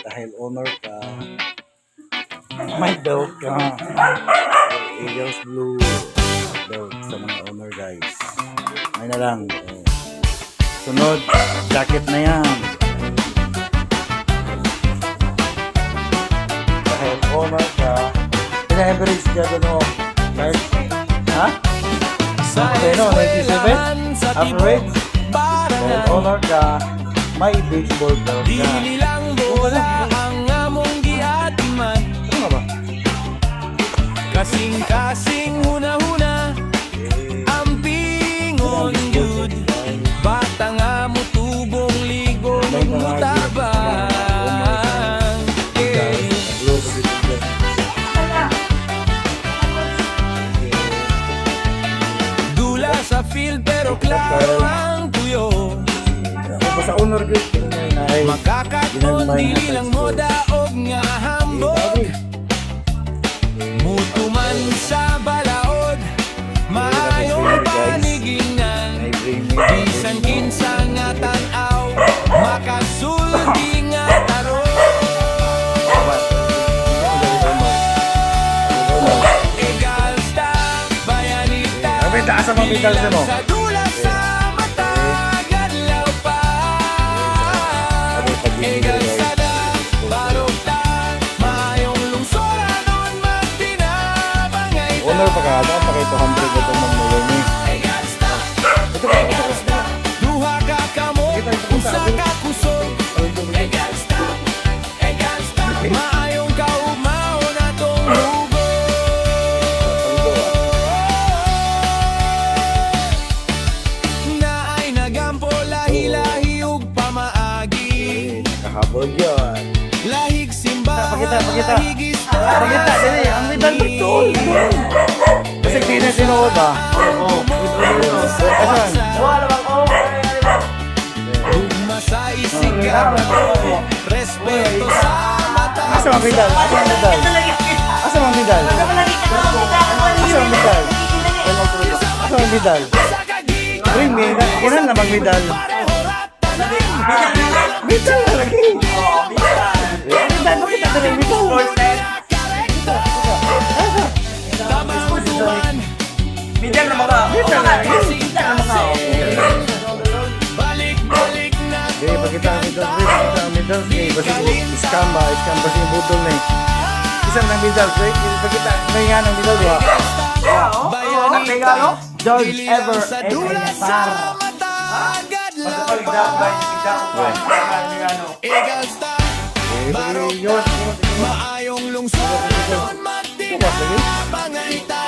dahil owner ka, may belt ka. Eagles Blue belt sa mga owner guys. May na lang. Sunod, jacket na yan. Dahil owner ka, pina-average ka doon o. Kahit, ha? Okay no, 97? Average? Dahil owner ka, may baseball belt ka. Dili lang bola ang among giatiman. Ano ba? Kasing-kasing huna-huna ang pingon yun. Bata nga mo tubong ligong mutabang. Dula sa field pero klaro ang tuyo. Sa owner group, Makakaton dili lang moda og nga hambog. Mutuman sa balaod, maayong panigingan. Bisan kinsa nga tan-aw, makasulti nga tarong. Egal sta, bayanita, taas ang mga medals mo. sa dula sa mata, gadlaw pa. Egal sada, barokta, maayong lungsuranon magtinabangay ta. Owner pa ka, pa kay 200 ito ng mulong ni. Egal sta, duha ka kamot, usa ka kusog. Egal sta, maayong kaugmao na tong hugo. Na ay nagampo lahi-lahi ug pamaagi. Kahabol yun. Lahig simbahan, Pakita. lahig istorya. Pakita, dali, ang medal betul. Kasi di na sinuod ba? Asan? Ugma sa isigaw, respeto sa mata. Asa ang medal? Asa ang medal? Asa ang medal? Asa ang medal? Asa ang medal? Bring me, kunan na bang medal? Medal na lagi. Medal, bakit na rin medal? Medal na mga balik-balik na Okay, pakita ang medal. Pakita ang medal. Scam ba si budol na eh. Isang ng medal. Pakita, may nga ng medal ba? George Ever Ebenezer. maayong lungsod magtinabangayta.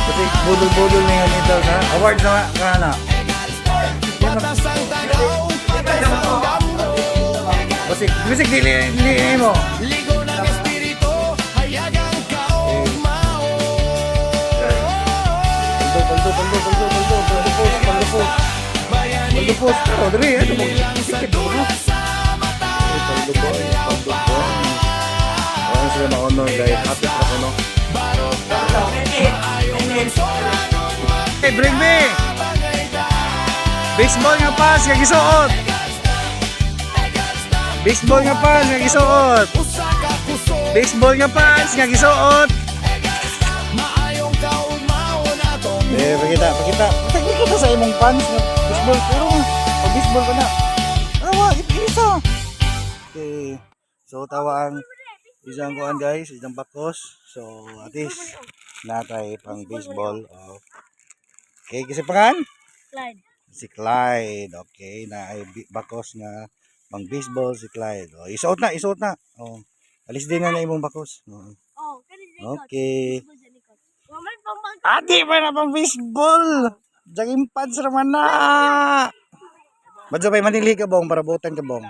Kasi budol-budol na yung medal ha. Award na nga na. Patas ang tanaw, patas ang damgo. Bisik dili mo. Ligo ng espiritu, hayagang kaugmao. Paldo. Bayanita, Oh, dali. Ano mo? lang sa dula sa mata. Paldo. Ano sila ma-honor guys. Happy ka ko no. Maayong lungsuranon Hey, bring me! Baseball nga pas, nga gisuot! Baseball nga pas, nga gisuot! usa ka kusog. Baseball nga pas, nga gisuot! Maayong kaugmao na tong Pakita. Pakita sa imong pants nga baseball. Pero pag baseball ka na. Awa, isa! Okay. So, tawa ang isang kuhan guys, isang bakos. So, at least, natay pang baseball. Okay, kasi pangan? Clyde. Si Clyde. Okay, na ay bakos nga pang baseball si Clyde. Isuot na. Alis din na imong bakos. Oh, kanina likod. Okay. Baseball sa likod. Waman pang bag. Adi pa na pang baseball. Jaging pads raman na. Badyo pa'y manili ka bong para butan ka bong.